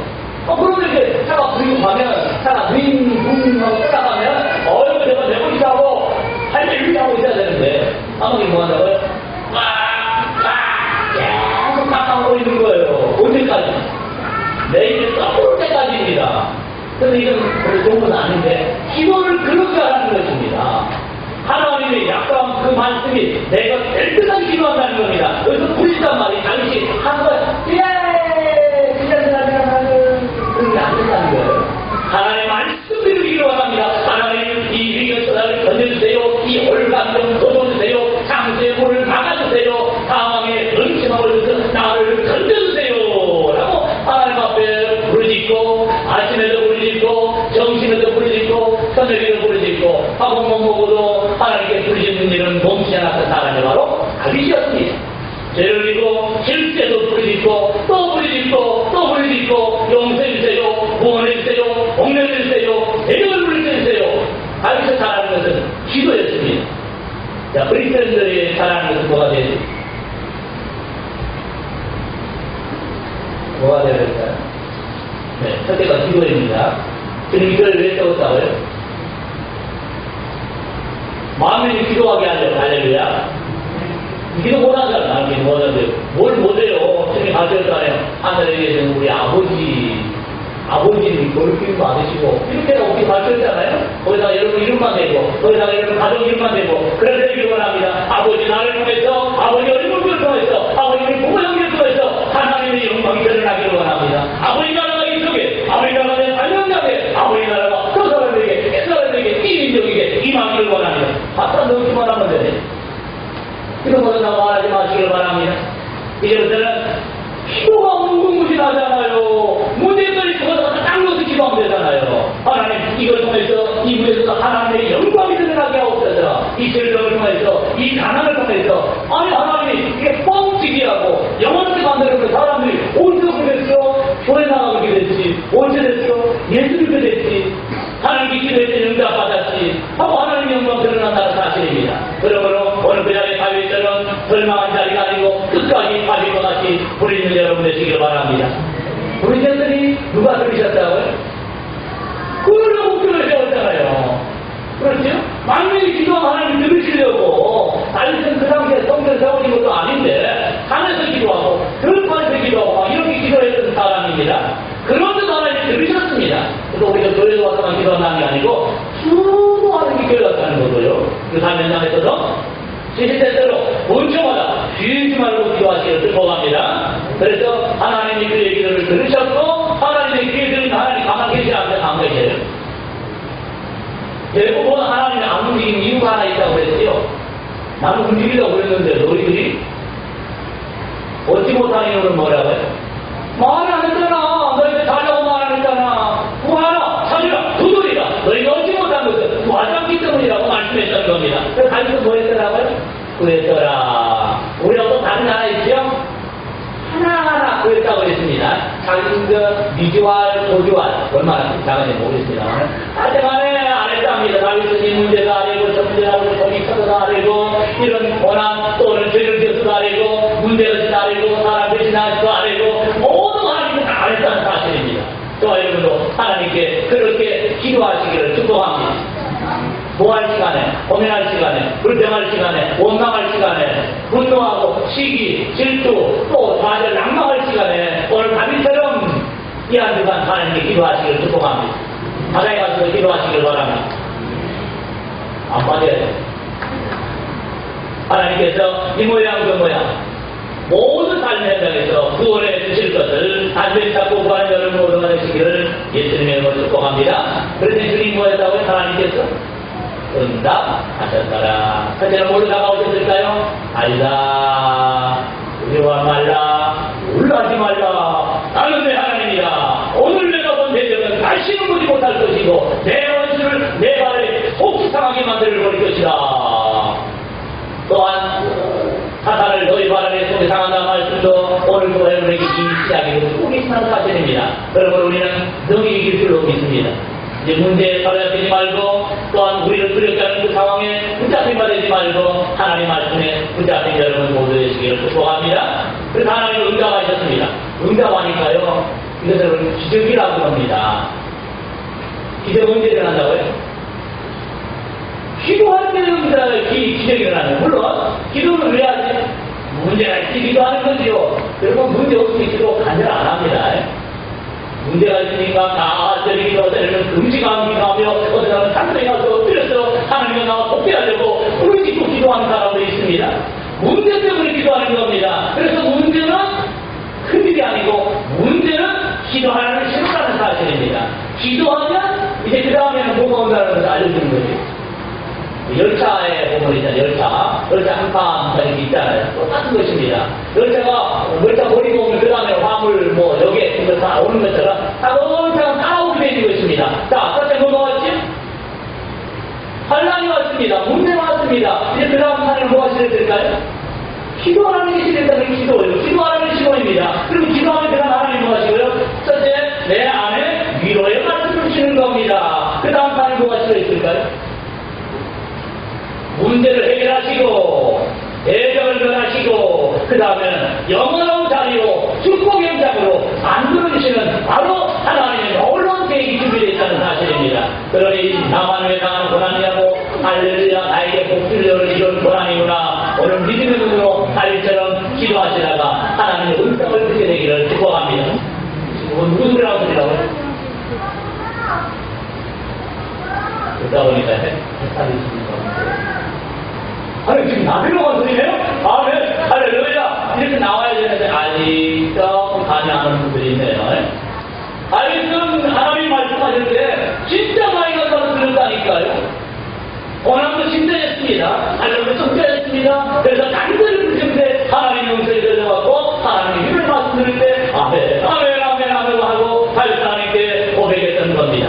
그러면 이렇게 차가 불리고 가면, 차가 윙 하고 떠나가면, 이거 내가 내버리자고, 할렐루야 하고 있어야 되는데, 아무리 뭐 한다고요? 계속 깎아오고 있는 거예요. 언제까지? 내일 떠올 때까지입니다. 근데 이건 별로 좋은 건 아닌데, 기도를 그렇게 하라는 것입니다. 하나님의 약간 그 말씀이 내가 될 때까지 기도한다는 겁니다. 여기서 부리단 말이 당시 한 번, 그런 게 안 된다는 거예요. 하나님의 말씀을 기도합니다. 하나님, 이 위기의 전화를 건져주세요. 이 올감정 걷어주세요. 장수의 문을 막아주세요. 사망의 은침함을 줘서 나를 건져주세요. 라고 하나님 앞에 부르짖고, 아침에도 부르짖고, 점심에도 부르짖고, 저녁에도 부르짖고, 밥은 못 먹어도 하나님께 부르짖는 일은 멈추지 않았던 사람이 바로 다윗이었습니다. 죄를 지고 실제도 부르짖고, 또 부르짖고, 또 부르짖고, 용서해주세요, 구원해주세요, 복면해주세요, 대적을 부르짖으세요. 다윗이 잘하는 것은 기도였습니다. 자, 그리스도인들이 잘하는 것은 뭐가 되지? 뭐가 되어야 될까요? 네, 첫째가 기도입니다. 지금 이걸 왜 써왔다고요? 마음이 기도하게 하려고, 할렐루야. 기도 못하는 사람, 나는 못하는데, 뭘 못해요? 지금 가르쳤잖아요. 하늘에 계신 우리 아버지는 그렇게 받으시고, 이렇게 어떻게 가르쳤잖아요? 거기다가 여러분 이름만 대고, 거기다가 여러분 가족 이름만 대고, 그래서 기도를 합니다. 아버지 나를 통해서, 아버지 어린물을 통해서, 아버지 우리 부모 형제를 통해서, 하나님의 영광이 드러나기를 원합니다. 아버지 나라가 이쪽에, 아버지 나라가 내 발명장에, 아버지 나라가 그 사람에게, 이 사람에게, 이 민족에게 임하기를 원합니다. 갖다 넣기만 하면 되네. 이런 것은 다 말하지 마시길 바랍니다. 이제부터는 기도가 무궁무진하잖아요. 문제들이 죽어서 딱 놓아서 기도하면 되잖아요. 하나님, 이걸 통해서 이 무에서 하나님의 영광이 드러나게 하옵소서. 이 질병을 통해서, 이 가난을 통해서, 아니 하나님이 이게 뻥튀기 하고 영원하게 만들어서 사람들이 어디서 그랬어? 교회 나가게 됐지, 언제 됐어? 예수 믿게 됐지, 하나님께 기도했더니 응답받았지 하고 하나님의 영광 드러난다는 사실입니다. 그러므로 오늘 그 자리에 다윗처럼 절망한 자리가 아니고 끝까지 다윗과 같이 부르짖는 여러분 되시길 바랍니다. 부르짖었더니 누가 들으셨다고요? 그걸로 목표를 세웠잖아요. 그렇죠? 만민이 기도하면 하나님 들으시려고. 다윗은 그 당시에 성전 세워진 것도 아닌데 산에서 기도하고 들판에서 기도하고 막 이렇게 기도했던 사람입니다. 그런데도 하나님 들으셨습니다. 그래서 우리가 교회에 와서만 기도한다는 게 아니고 수고하는 게 교회 같다는 거고요. 그 사면장에서도 시시때때로 본청마다 쉬지 말고 기도하시기를 축복합니다. 그래서 하나님이 그 얘기를 들으셨고 하나님의 귀에 들은 하나님 가만히 계시지 않는 안 계세요. 대부분 하나님이 안 움직이는 이유가 하나 있다고 그랬지요. 나는 움직이려고 그랬는데 너희들이 얻지 못하는 이유는 뭐라고요? 말을 안 했잖아. 너희들 달라고 말 안 했잖아. 구하라, 찾으라, 두드리라. 너희가 얻지 못한 것은 구하지 않기 때문이라고 말씀했던 겁니다. 그래서 다윗은 뭐 했더라고요? 구했더라. 우리가 또 다른 하나 있죠? 하나하나 구했다고 했습니다. 자기가 미주알, 도주알 얼마나 작은지 모르겠습니다. 하여튼간에 안 했답니다. 다윗은 이 문제가 아니고 저 문제가 아니고 저기 터져도 아니고 이런 고난 또는 죄를 지어서도 아니고 문제가 아니고 사람 배신하지도 아니고 모든 하나님은 다 안 했다는 사실입니다. 저와 여러분도 하나님께 그렇게 기도하시기를 축복합니다. 뭐할 시간에, 고민할 시간에, 불평할 시간에, 원망할 시간에, 분노하고 시기, 질투, 또 좌절, 낭망할 시간에 오늘 다윗처럼 이 한 주간 하나님께 기도하시기를 축복합니다. 바다에 가서 기도하시기를 바랍니다. 안 빠져야 돼. 하나님께서 이 모양 그 모양 모든 삶의 현장에서 구원해 주실 것을 단순히 잡고 구하는 여러분 모두가 되시기를 예수님의 이름으로 축복합니다. 그런데 주님 뭐였다고요? 하나님께서 응답하셨더라. 첫째는 뭘로 다가오셨을까요? 아니다. 두려워 말라. 울라지 말라. 나는 내 하나님이다. 오늘 내가 본 대적은 다시는 보지 못할 것이고 내 원수를 내 발에 혹시 상하게 만들어 버릴 것이다. 또한 사탄을 너희 발 안에 속에 상한다 말씀도 오늘도 여러분에게 이 시작이 꼭 있는 사실입니다. 여러분 우리는 능히 이길 줄로 믿습니다. 이제 문제에 사로잡히지 말고 또한 우리를 두렵게 하는 그 상황에 붙잡히마 되지 말고 하나님 말씀에 붙잡힌 여러분 모두 되시기를 축복합니다. 그래서 하나님이 응답하셨습니다. 응답하니까요 이것을 기적이라고 합니다. 기적 언제 일어난다고요? 기도할 때는 기적이 일어나요. 물론 기도를 왜 하지? 문제가 있지 기도하는 거지요. 그리고 문제 없으면 기도 간절 안 합니다. 문제가 있으니까 다 저리 기도하면 금지가 기도하며 어떤 사람은 산소에 가서 엎드려서 하나님과 나와 복귀하려고 그러지 또 기도하는 사람도 있습니다. 문제 때문에 기도하는 겁니다. 그래서 문제는 큰일이 아니고 문제는 기도하는 신호라는 사실입니다. 기도하면 이제 그 다음에는 뭐가 온다는 것을 알려주는 거죠. 열차에 보면 있잖아요. 열차 한판 이렇게 있잖아요. 똑같은 것입니다. 열차 버리고 오면 그 다음에 화물 뭐 여기에 다 오는 것처럼 열차가 따라오게 되는 것입니다. 자, 첫째 뭐가 왔지? 환란이 왔습니다. 문제가 왔습니다. 이제 그 다음 하나님 뭐가 시작될까요? 기도하는 게 시작되는 기도예요. 기도하는 신호입니다. 그리고 기도하면 그 다음 하나님 뭐가 하시고요? 첫째, 내 안에 위로의 말씀을 주시는 겁니다. 그 다음 하나님 뭐가 시작했을까요? 문제를 해결하시고 대적을 변하시고 그 다음에는 영원한 자리로 축복의 현장으로 만들어주시는 바로 하나님의 놀라운 계획이 준비되어 있다는 사실입니다. 그러니 나만 왜 당하는 고난이냐고 할렐루야 나에게 복수를 이룬 고난이구나. 오늘 믿음의 눈으로 다윗처럼 기도하시다가 하나님의 응답을 듣게 되기를 축복합니다. 지금 누구 소리라고 소리라고요? 듣다 보니까 헷갈리 있습니다. 아니 지금 나비로만 소리네요? 아멘 할렐루야 이렇게 나와야 되는데 아직 조금 관여하는 분들이 있네요. 다윗은 하나님 말씀하실 때 진짜 많이 가서 들었다니까요. 고난도 진짜였습니다. 하나님도 진짜였습니다. 그래서 단순히 부르는데 하나님의 음성이 들려갖고 하나님의 힘을 말씀 들을 때 아멘 하고 다윗 하나님께 고백했던 겁니다.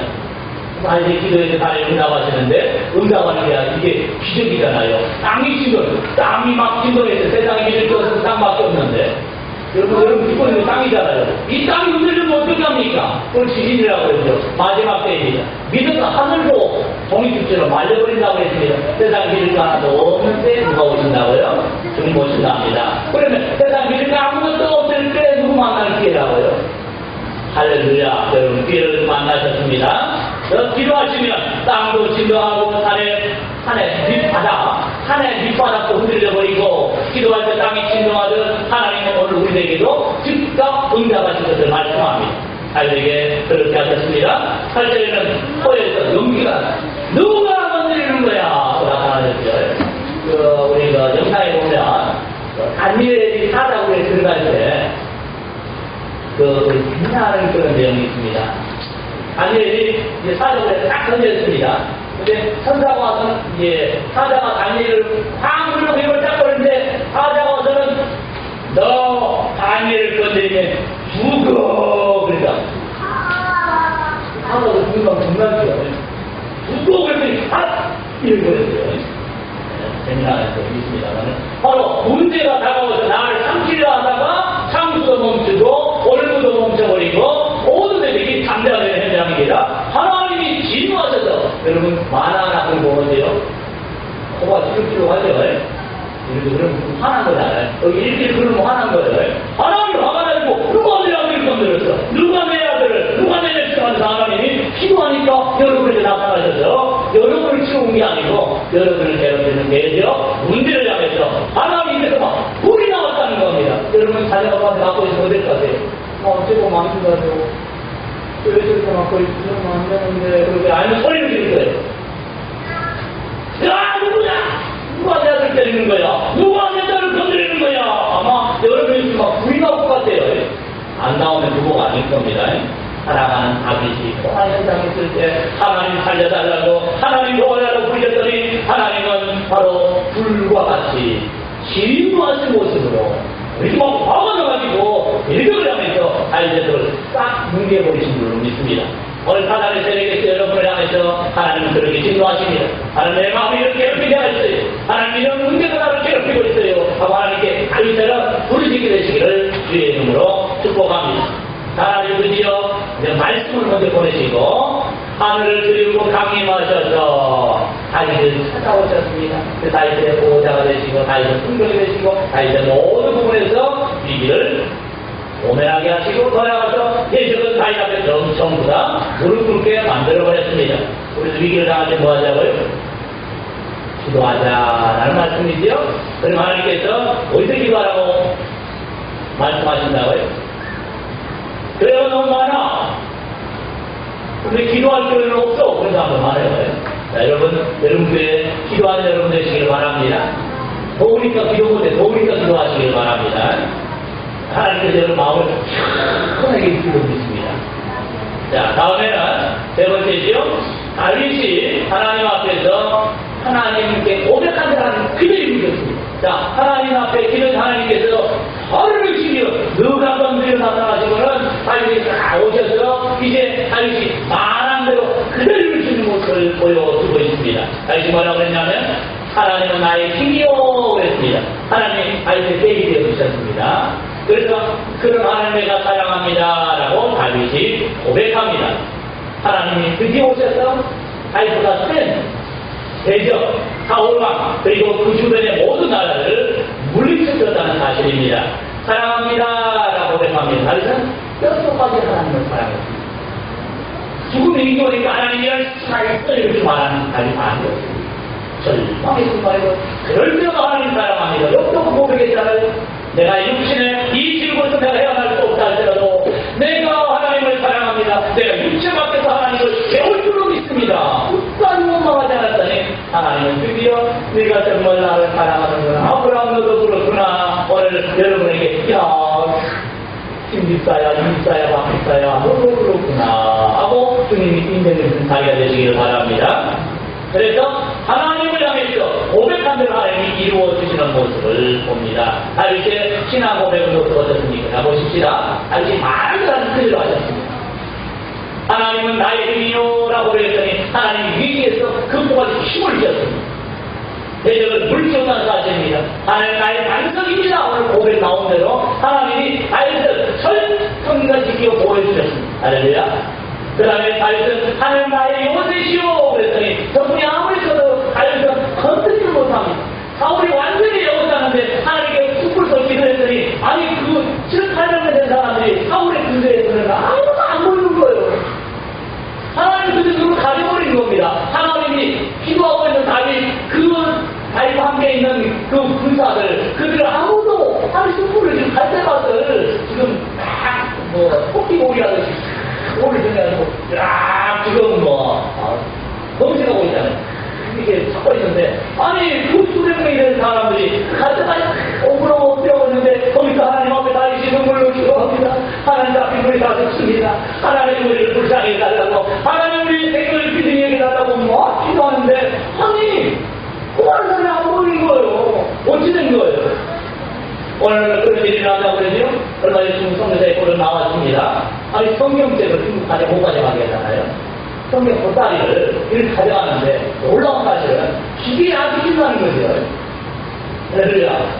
아이들 기도해서 하나님 응답하시는데 응답하는 게 이게 기적이잖아요. 땅이 진동, 땅이 막 진동해서 세상에 믿을 것은 땅밖에 없는데 여러분 믿고 있는 땅이잖아요. 이 땅이 흔들리면 어떻게 합니까? 그걸 지진이라고 그러죠. 마지막 때입니다. 믿어서 하늘도 종이축처럼 말려버린다고 했습니다. 세상에 믿을 거 하나도 없는데 누가 오신다고요? 주님 오신다 합니다. 그러면 세상에 믿을 거 아무것도 없을 때 누구 만날 기회라고요? 할렐루야. 여러분 기회를 만나셨습니다. 기도하시면 땅도 진동하고 산의 밑바닥도 흔들려버리고 기도할 때 땅이 진동하듯 하나님은 오늘 우리에게도 즉각 응답하신 것을 말씀합니다. 아이들에게 그렇게 하셨습니다. 8절에는 코에서 연기가 누가 건드리는 거야? 또 나타나셨죠. 우리가 하는 그런 내용이 있습니다. 다니엘이 이제 사자굴에 딱 던졌습니다. 근데 천사가 와서는 이제 사자가 다니엘을 확 물고 입을 딱 거는데 사자가 와서는 너 다니엘을 건드리면 죽어 그러니까 사자가 죽으면 정말 죽어요. 죽어 그랬더니 이런 거였어요. 재미나는 점이 있습니다만 바로 문제가 다가와서 나를 삼키려 하다가 창수도 멈추고 얼굴도 멈춰버리고 모든 애들이 담대하는 현장입니다. 하나님이 진노하셔서 여러분 만화나 그런 거 보세요. 코가 찌룩찌룩 하죠. 이렇게 그러면 화난 거잖아요. 여기 이렇게 그러면 화난 거예요. 하나님이 화가 나고 누가 내 아들을 건드렸어? 누가 내 아들을 누가 내 냈어? 하면서 하나님이 기도하니까 여러분에게 나타나셔서 여러분을 치운 게 아니고 여러분을 괴롭히는 대죠. 문제를 향해서 하나님께서 막 불이 나왔다는 겁니다. 여러분 자녀가 갖고 있으면 어떨 것 같아요? 어쩌고 망친다고 왜 저렇게 막 거의 부르면 안 되는데 그렇게 아니면 소리를 지르세요. 야 누구냐? 누가 내 아들 때리는 거야? 누가 내 아들을 건드리는 거야? 아마 여러분이 막 불이 나올 것 같아요. 안 나오면 그거가 아닐 겁니다. 사랑하는 다윗이 고난 현장에 있을 때 하나님 살려달라고 하나님 도와달라고 부르셨더니 하나님은 바로 불과 같이 진노하신 모습으로 이렇게 막 화가 나가지고 일격을 하면서 다윗을 싹 뭉개버리신 줄로 믿습니다. 오늘 사단의 세력에서 여러분을 향해서 하나님은 그렇게 진노하십니다. 하나님 내 마음이 이렇게 괴롭히게 하셨어요. 하나님 이런 문제가 나를 괴롭히고 있어요. 하고 하나님께 다윗처럼 부르시게 되시기를 주의 이름으로 축복합니다. 하나님 드디어 말씀을 먼저 보내시고 하늘을 들이고 강림하셔서 다윗을 찾아오셨습니다. 그 다윗의 보호자가 되시고 다윗의 순경이 되시고 다윗의 모든 부분에서 위기를 오면하게 하시고 돌아가서 예수는 다윗 앞에 전부 다 무릎 꿇게 만들어버렸습니다. 그래서 위기를 당할 때 뭐 하자고요? 기도하자라는 말씀이지요. 그럼 하나님께서 어디서 기도하라고 말씀하신다고요? 그래요 너무 많아. 근데 기도할 필요는 없어. 그래서 한번 말해봐요. 자, 여러분 교회 기도하는 여러분 되시길 바랍니다. 더우니까 기도 못해. 더우니까 기도하시길 바랍니다. 하나님께서 여러분 마음을 편하게 기도 믿습니다. 자, 다음에는 세 번째지요. 다윗이 하나님 앞에서 하나님께 고백한다는 그들이 믿었습니다. 자, 하나님 앞에 기는 하나님께서 허를 시려 너가 건드려 나타나시고는 다윗이 다 오셔서 이제 다윗이 말한 대로 그대로 주는 모습을 보여주고 있습니다. 다윗이 뭐라고 했냐면 하나님은 나의 힘이요 그랬습니다. 하나님 다윗의 세이 되어 주셨습니다. 그래서 그런 하나님 내가 사랑합니다 라고 다윗이 고백합니다. 하나님이 드디어 오셔서 다윗보다 센 대적, 사울왕 그리고 그 주변의 모든 나라를 물리쳤다는 사실입니다. 사랑합니다 라고 고백합니다. 다윗은 뼛속까지 하나님을 사랑했습니다. 죽음이 이겨오니까 하나님이 열심히 이렇게 말하는 다윗 아니었습니다. 절망했을 말이고 그럴 때가 하나님 사랑합니다. 역도고 고백했잖아요. 내가 육신에 이 질고에서 내가 헤어날 수 없다 할지라도 내가 하나님을 사랑합니다. 내가 육체 밖에서 하나님을 배울 줄로 믿습니다. 끝까지 원망하지 않았더니 하나님은 드디어 네가 정말 나를 사랑하는구나. 아브라함 너도 그렇구나. 오늘 여러분에게 야 김집사야 윤집사야 박집사야 너도 그렇구나 하고 주님이 인정해주는 자리가 되시기를 바랍니다. 그래서 하나님을 향해서 고백한 대로 하나님이 이루어주시는 모습을 봅니다. 다윗의 신앙 고백은 어떻습니까? 보십시다. 다윗이 말을 하는 그대로 하셨습니다. 하나님은 나의 힘이요 라고 그랬더니 하나님이 위기에서 극복하기 힘을 주셨습니다. 대적을 물리쳤다는 사실입니다. 하나님 나의 반석입니다. 오늘 고백 나온 대로 하나님이 다윗을 철통가지켜 보여주셨습니다. 할렐루야. 그 다음에 다윗은 하나님 나의 요새시오 그랬더니 저분이 아무리 쳐도 다윗은 건드리지 못합니다. 사울이 완전히 여우다는데 하나님께 숯불서 기도했더니 아니 그 7, 8년에 된 사람들이 사울의 군대에서는 아무도 안 보이는 거예요. 하나님 그 눈으로 가려버린 겁니다. 하나님이 기도하고 있는 다윗 함께 있는 그 군사들 그들을 아무도 아니 숯불을 지금 갈대밭을 지금 막 토끼고기 하듯이 오늘 정해가지고 쫙 지금 검색하고 있잖아요. 이게 찾고 있는데 아니 그 수백 명이 되는 사람들이 갈때까지 오므로 뛰어오는데 거기서 하나님 앞에 다윗이 눈물로 기도합니다. 하나님 앞에 눈이 다 졌습니다. 오늘 그런 일이 일어난다고 그러죠? 얼마 전에 성교사의 꼴은 나왔습니다. 아니, 성경책을 중국 못 가져가게 하잖아요. 성경 보따리를 이렇게 가져가는데 놀라운 사실은 기계에 아주 신나는 거죠. 그래야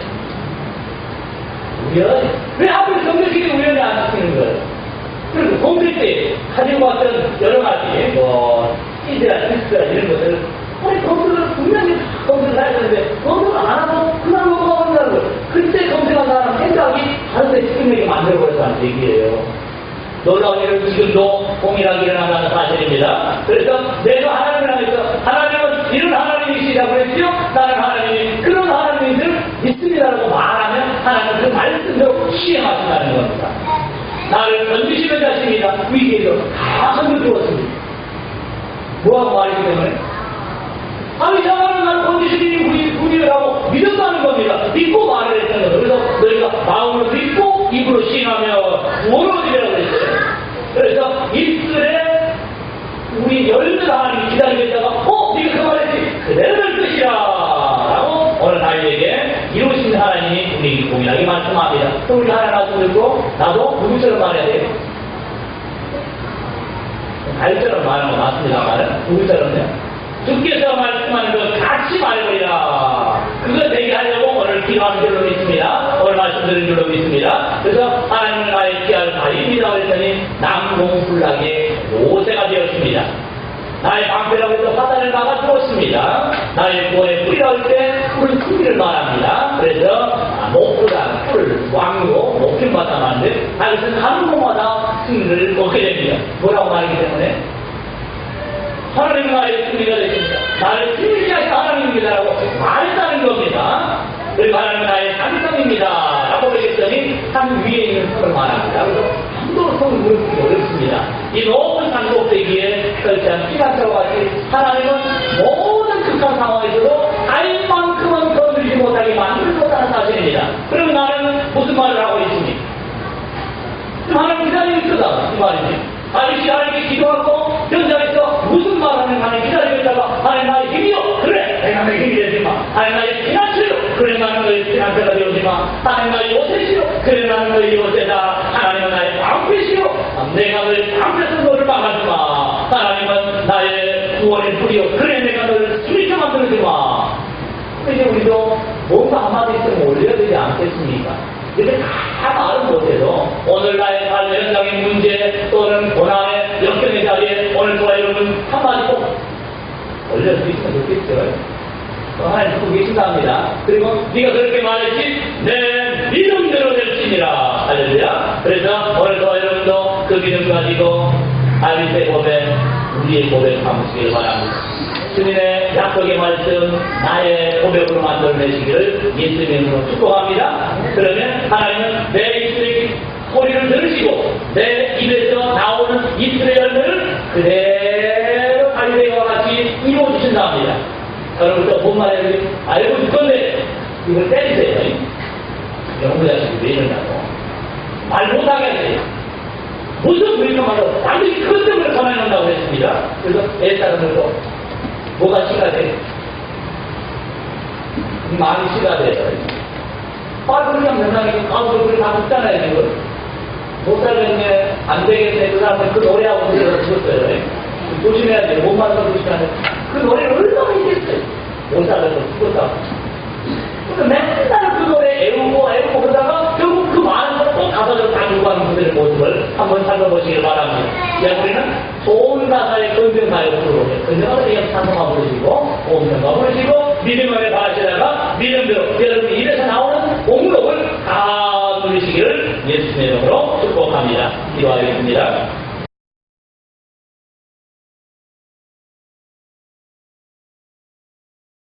우연히 왜 하필 성경책이 우연히 안 쓰는 거예요? 그리고 공부 때 가지고 왔던 여러 가지 CD나 디스크나 이런 것을 아니 검색을 분명히 검색을 해야 되는데 검색을 안 하고 그냥 넘어간다고 그때 검색한 사람 생각이 다른데 집중력이 만들어버렸다는 얘기예요. 놀라운 일은 지금도 동일하게 일어난다는 사실입니다. 그래서 내가 하나님을 하면서 하나님은 이런 하나님이시라고 그랬죠? 나는 하나님이 그런 하나님을 믿습니다라고 말하면 하나님은 그 말씀대로 시행하신다는 겁니다. 나를 건지시는 자신이다. 위기에서 다 건져주었습니다. 뭐하고 말이기 때문에? 아니, 자만은 나를 건지시니 우리라고 믿었다는 겁니다. 믿고 말을 했다는 거죠. 그래서 너희가 마음으로 믿고 입으로 시행하며 구원을 얻으리라고 했어요. 그래서 입술에 우리 열들 하나님이 기다리고 있다가 네가 그 말했지 그대로 될 것이라 라고 오늘 나에게 이루신 하나님이 우리에게 공연하게 말씀합니다. 또 우리 하나님 말씀 듣고 나도 누구처럼 말해야 돼요? 달처럼 말하는 거 맞습니다만 누구처럼요? 주께서 말씀하는 것 같이 말해버리라. 그거 되게 하려고 오늘 기도하는 줄로 믿습니다. 오늘 말씀드린 줄로 믿습니다. 그래서 하나님은 나의 피할 가입니다 그랬더니 남공불락의 모세가 되었습니다. 나의 방패라고 해서 사단을 막아주었습니다. 나의 구원의 뿌리라고 할 때 뿔은 크기를 말합니다. 그래서 목보다 뿔, 왕으로 높임 받아 말하는데 그것은 하는 곳마다 승리를 얻게 됩니다. 뭐라고 말하기 때문에 하나님 나의 승리가 됐습니다. 나를 승리하신 하나님입니다라고 말했다는 겁니다. 그리고 하나님 나의 산성입니다 라고 그랬더니 산 위에 있는 성을 말합니다. 그래서 함부로 성을 무릅쓰기 어렵습니다. 이 높은 산 꼭대기에 설치한 피난처와 같이 하나님은 모든 극한 상황에서도 알만큼은 건드리지 못하게 만들었다는 사실입니다. 그럼 나는 무슨 말을 하고 있습니까? 지금 하나님 기다리고 있다 이 말이지. 아저씨 하나님께 기도하고 현장에서 무슨 말하는 하나님 기다리고 있다가 하나님 나의 힘이요 그래 내가 나의 힘이 되지마 하나님 나의 피난처요 그래 나는 너의 피난처가 되어지마 하나님 나의 요새시요 그래 나는 너의 요새다 하나님은 나의 방패시요 내가 너의 방패에서 너를 막아주마 하나님은 나의 구원의 뿌리요 그래 내가 너를 수리케 만들어주마. 이제 우리도 뭔가 한마디 있으면 올려야 되지 않겠습니까? 이렇게 다 말은 못해도 오늘 나의 삶 현장의 문제 또는 고난의 역경의 자리에 오늘 저와 여러분 한마디 꼭 올릴 수 있으면 좋겠죠. 하나님 듣고 계신답니다. 그리고 네가 그렇게 말했지 내 믿음대로 될지니라. 할렐루야. 그래서 오늘 저와 여러분도 그 믿음 가지고 아비의 고백 우리의 고백 삼으시길 바랍니다. 주님의 약속의 말씀 나의 고백으로 만들어내시기를 예수님의 이름으로 축복합니다. 그러면 하나님은 내 입술의 소리를 들으시고 내 입에서 나오는 입술의 열매를 그대로 갈대와 같이 이루어주신답니다. 여러분도 뭔 말이에요? 알고 싶건데 이걸 때리세요. 영구자식이 왜 이러냐고 말 못하게 하세요. 무슨 불평하고 완전히 그것 때문에 전화해놓는다고 했습니다. 그래서 애사람들도 뭐가 시가 돼? 마음이 시가 돼요. 그냥 명상이고 그걸 다 듣잖아요 지금. 못 살겠네 안 되겠네 그 사람은 그 노래하고 들어서 죽었어요. 조심해야 돼요. 못 만나서 조심해야 그 노래를 얼마나 했겠어요. 못 살아서 죽었다. 맨날 그 노래 애우고 그러다가 결국 그 많은 꼭 가사를 다니고 가는 분들의 모습을 한번 살펴보시길 바랍니다. 우리는 좋은 가사의 건전가요 부르고 건전가를 그냥 찬송가 부르시고 온전가 부르시고 믿음을 바라시다가 믿음대로 여러분 입에서 나오는 공덕을 다 누리시기를 예수님의 이름으로 축복합니다. 기도하겠습니다.